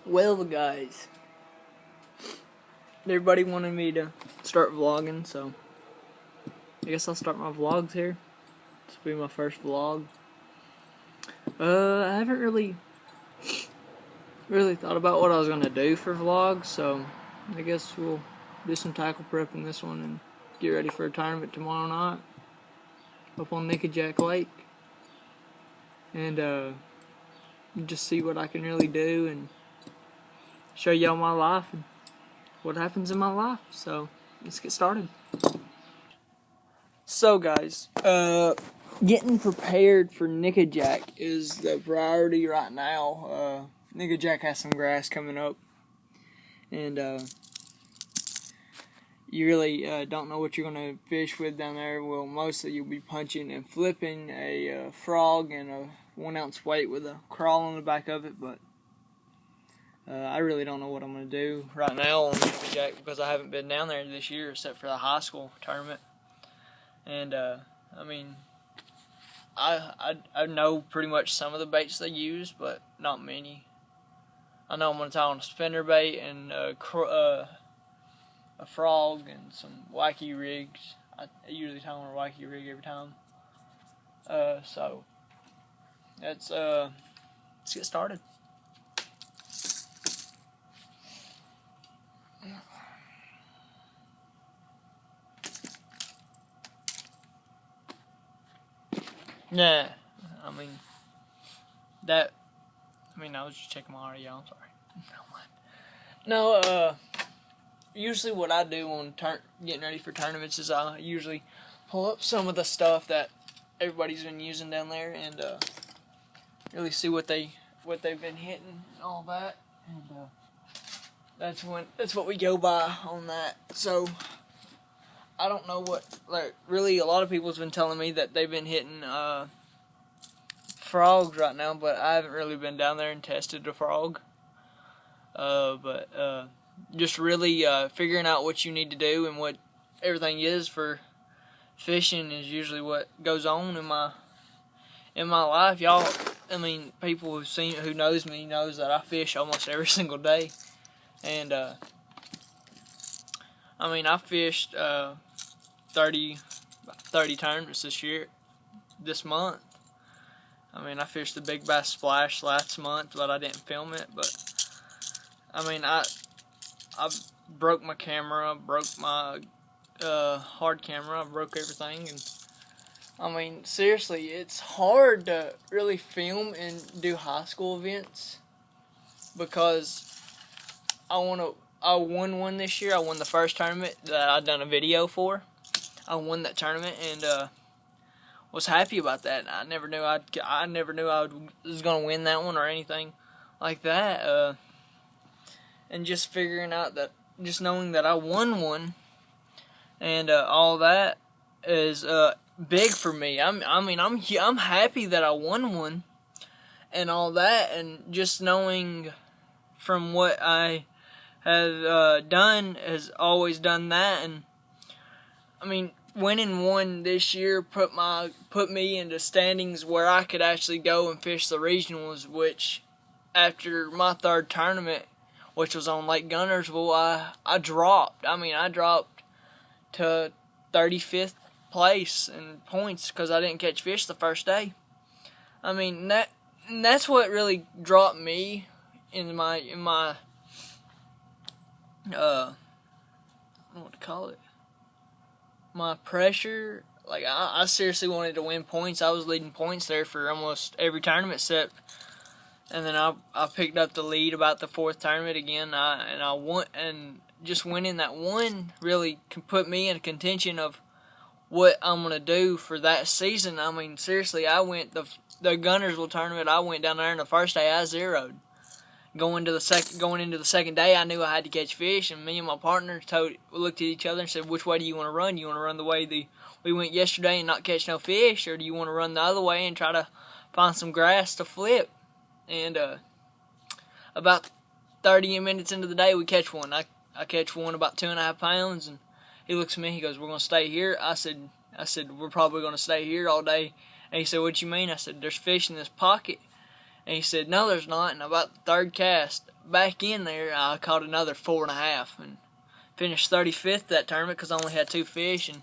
Well, guys, everybody wanted me to start vlogging, so I guess I'll start my vlogs here. This will be my first vlog. I haven't really thought about what I was gonna do for vlogs, so I guess we'll do some tackle prep in this one and get ready for a tournament tomorrow night up on Nickajack Lake, and just see what I can really do and show y'all my life and what happens in my life. So let's get started. So guys, getting prepared for Nickajack is the priority right now. Nickajack has some grass coming up, and you really don't know what you're going to fish with down there. Well, mostly you'll be punching and flipping a frog and a 1 ounce weight with a crawl on the back of it, but I really don't know what I'm going to do right now on Nickajack because I haven't been down there this year except for the high school tournament. And I mean, I know pretty much some of the baits they use, but not many. I know I'm going to tie on a spinner bait and a frog and some wacky rigs. I usually tie on a wacky rig every time. So let's get started. Nah, I was just checking my audio, I'm sorry. No, usually what I do on getting ready for tournaments is I usually pull up some of the stuff that everybody's been using down there and really see what they've been hitting and all that, and that's what we go by on that. So I don't know what, really a lot of people's been telling me that they've been hitting frogs right now, but I haven't really been down there and tested a frog. But just really figuring out what you need to do and what everything is for fishing is usually what goes on in my life. Y'all, people who knows me knows that I fish almost every single day, and I fished 30 tournaments this month. I fished the Big Bass Splash last month, but I didn't film it. But I broke my camera, broke my hard camera, I broke everything, and seriously, it's hard to really film and do high school events because I won one this year. I won the first tournament that I'd done a video for. I won that tournament and was happy about that. I never knew I was gonna win that one or anything like that. And just figuring out that, just knowing that I won one, and all that is big for me. I'm happy that I won one, and all that, and just knowing from what I have done has always done that, and winning one this year put me into standings where I could actually go and fish the regionals, which after my third tournament, which was on Lake Guntersville, I dropped. I dropped to 35th place in points because I didn't catch fish the first day. That's what really dropped me in my I don't know what to call it. My pressure. I seriously wanted to win points. I was leading points there for almost every tournament except, and then I picked up the lead about the fourth tournament again, and I won, and just winning that one really put me in contention of what I'm gonna do for that season. Seriously, I went the Guntersville tournament. I went down there, and the first day I zeroed. Going into the second day, I knew I had to catch fish, and me and my partner looked at each other and said, "Which way do you want to run? Do you want to run the way we went yesterday and not catch no fish, or do you want to run the other way and try to find some grass to flip?" And about 30 minutes into the day, we catch one. I catch one about 2.5 pounds, and he looks at me. He goes, "We're gonna stay here." I said, "We're probably gonna stay here all day." And he said, "What you mean?" I said, "There's fish in this pocket." And he said, "No, there's not." And about the third cast, back in there, I caught another 4.5 and finished 35th that tournament because I only had 2 fish. And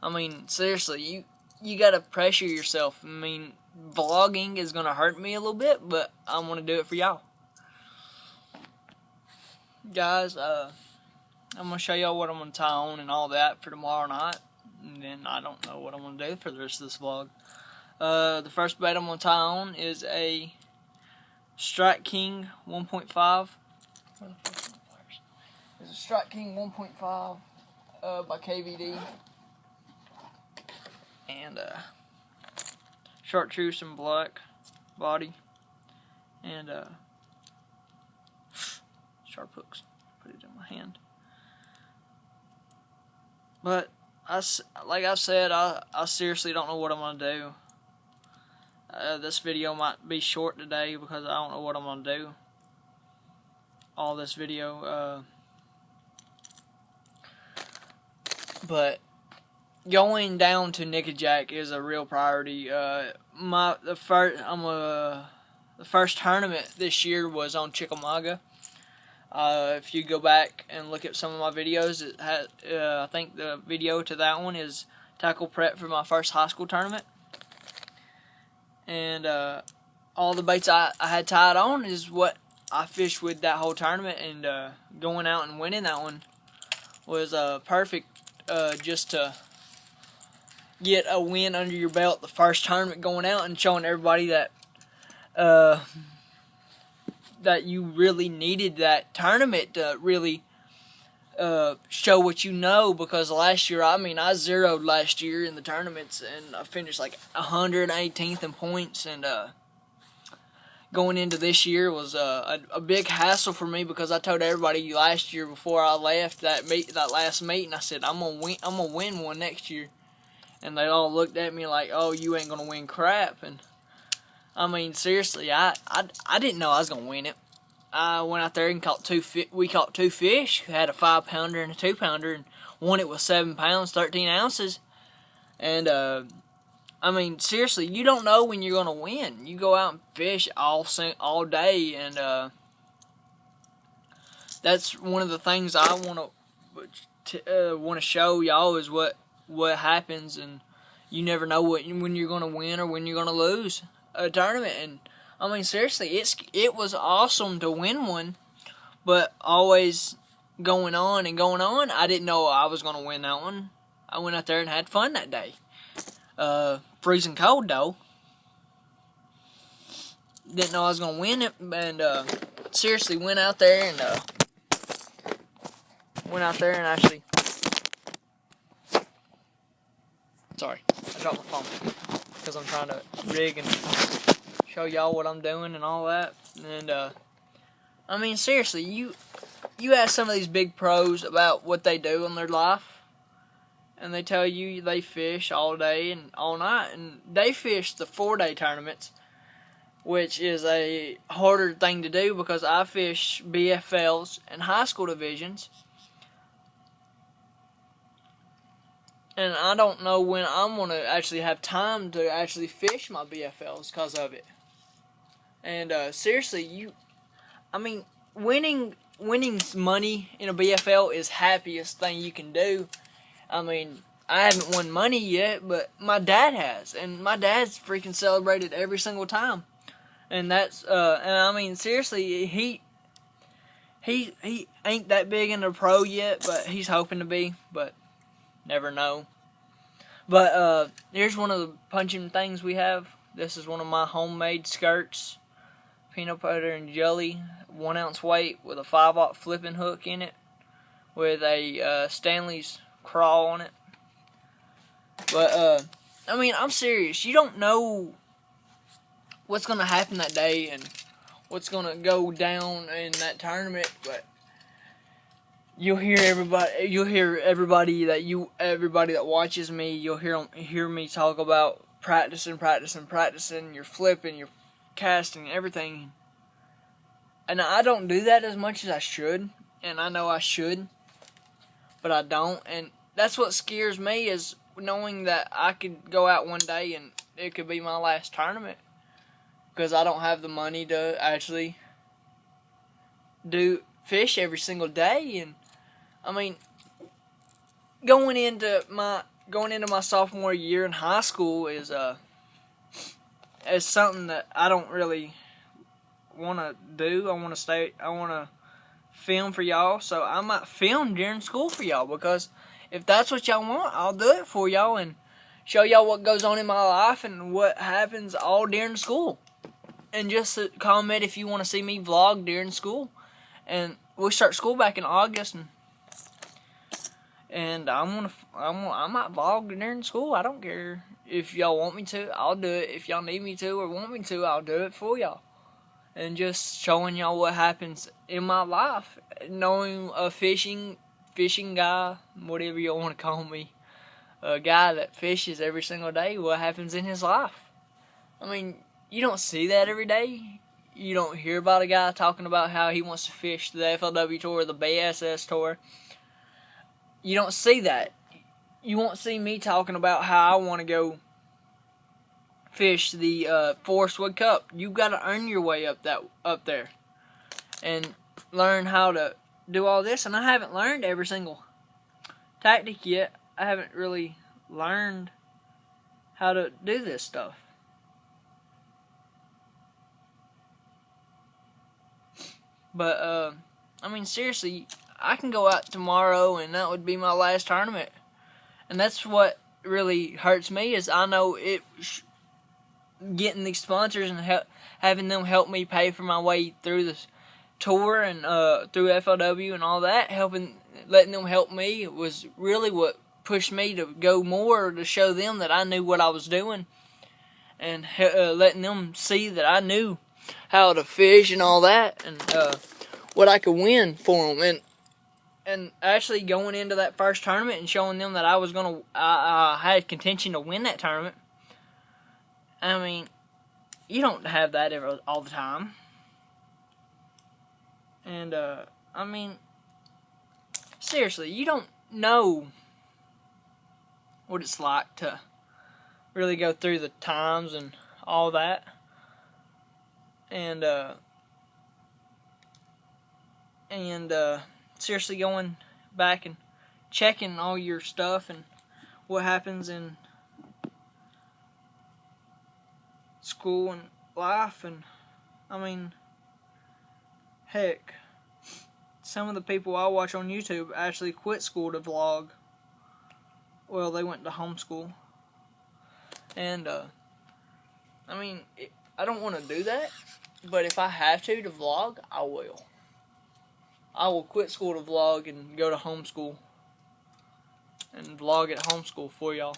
I mean, seriously, you gotta pressure yourself. I mean, vlogging is gonna hurt me a little bit, but I want to do it for y'all, guys. I'm gonna show y'all what I'm gonna tie on and all that for tomorrow night, and then I don't know what I'm gonna do for the rest of this vlog. The first bait I'm gonna tie on is a Strike King 1.5. It's a Strike King 1.5 by KVD, and chartreuse and black body, and sharp hooks. Put it in my hand. But like I said, I seriously don't know what I'm gonna do. This video might be short today because I don't know what I'm gonna do. All this video, but going down to Nickajack is a real priority. The first tournament this year was on Chickamauga. If you go back and look at some of my videos, it had, I think the video to that one is tackle prep for my first high school tournament. And all the baits I had tied on is what I fished with that whole tournament, and going out and winning that one was perfect, just to get a win under your belt the first tournament going out and showing everybody that that you really needed that tournament to really show what you know. Because last year, I mean, I zeroed last year in the tournaments, and I finished like 118th in points, and going into this year was a big hassle for me, because I told everybody last year before I left that last meeting, I said I'm gonna win one next year, and they all looked at me like, "Oh, you ain't gonna win crap." And I mean, seriously, I didn't know I was gonna win it. I went out there and we caught 2 fish. Had a 5-pounder and a 2-pounder, and won it with 7 pounds, 13 ounces. And I mean, seriously, you don't know when you're gonna win. You go out and fish all day, and that's one of the things I want to show y'all is what happens, and you never know when you're gonna win or when you're gonna lose a tournament. And I mean, seriously, it was awesome to win one, but always going on and going on, I didn't know I was gonna win that one. I went out there and had fun that day. Freezing cold though. Didn't know I was gonna win it, and seriously went out there and actually. Sorry, I dropped my phone because I'm trying to rig and show y'all what I'm doing and all that. And I mean, seriously, you ask some of these big pros about what they do in their life, and they tell you they fish all day and all night, and they fish the 4-day tournaments, which is a harder thing to do because I fish BFLs and high school divisions, and I don't know when I'm going to actually have time to actually fish my BFLs because of it. And seriously, I mean, winning money in a BFL is happiest thing you can do. I mean, I haven't won money yet, but my dad has, and my dad's freaking celebrated every single time. And that's and I mean, seriously, he ain't that big in the pro yet, but he's hoping to be, but never know. But here's one of the punching things we have. This is one of my homemade skirts, peanut butter and jelly, 1 ounce weight with a 5/0 flipping hook in it, with a Stanley's crawl on it. But I mean, I'm serious. You don't know what's gonna happen that day and what's gonna go down in that tournament, but you'll hear everybody that watches me. You'll hear me talk about practicing, your flipping, your casting, everything. And I don't do that as much as I should, and I know I should, but I don't. And that's what scares me, is knowing that I could go out one day and it could be my last tournament because I don't have the money to actually do fish every single day. And I mean, going into my sophomore year in high school is something that I don't really want to do. I want to film for y'all, so I might film during school for y'all, because if that's what y'all want, I'll do it for y'all and show y'all what goes on in my life and what happens all during school. And just comment if you want to see me vlog during school. And we start school back in August, and I might vlog during school. I don't care. If y'all want me to, I'll do it. If y'all need me to or want me to, I'll do it for y'all. And just showing y'all what happens in my life. Knowing a fishing guy, whatever y'all want to call me, a guy that fishes every single day, what happens in his life. I mean, you don't see that every day. You don't hear about a guy talking about how he wants to fish the FLW Tour or the BSS Tour. You don't see that. You won't see me talking about how I want to go fish the Forest Wood Cup. You got to earn your way up there and learn how to do all this. And I haven't learned every single tactic yet. I haven't really learned how to do this stuff. But I mean, seriously, I can go out tomorrow and that would be my last tournament. And that's what really hurts me, is I know getting these sponsors and having them help me pay for my way through this tour and through FLW and all that, letting them help me was really what pushed me to go more, to show them that I knew what I was doing, and letting them see that I knew how to fish and all that, and what I could win for them. And actually going into that first tournament and showing them that I had contention to win that tournament. I mean, you don't have that all the time. And I mean, seriously, you don't know what it's like to really go through the times and all that. And seriously going back and checking all your stuff and what happens in school and life. And I mean, heck, some of the people I watch on YouTube actually quit school to vlog. Well, they went to homeschool. And I mean, I don't want to do that, but if I have to vlog, I will. I will quit school to vlog and go to homeschool and vlog at homeschool for y'all.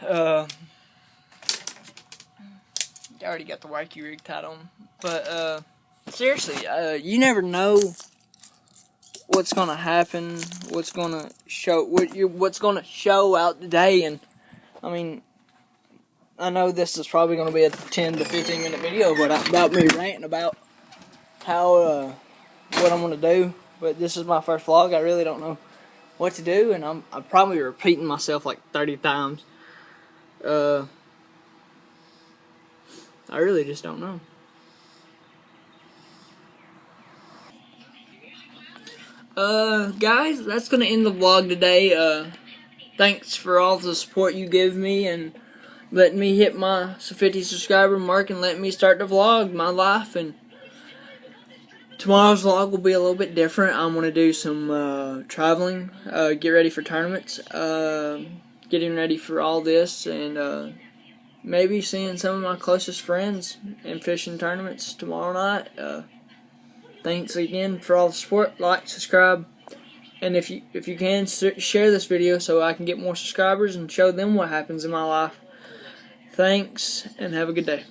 I already got the wacky rig tied on, but seriously, you never know what's gonna happen, what's gonna show out today. And I mean, I know this is probably gonna be a 10 to 15 minute video, but about me ranting about how what I'm gonna do. But this is my first vlog. I really don't know what to do, and I'm probably repeating myself like 30 times. I really just don't know. Guys, that's gonna end the vlog today. Thanks for all the support you give me and letting me hit my 50 subscriber mark and letting me start to vlog my life. And tomorrow's vlog will be a little bit different. I'm gonna do some traveling, get ready for tournaments, getting ready for all this, and maybe seeing some of my closest friends in fishing tournaments tomorrow night. Thanks again for all the support. Like, subscribe, and if you can, share this video so I can get more subscribers and show them what happens in my life. Thanks, and have a good day.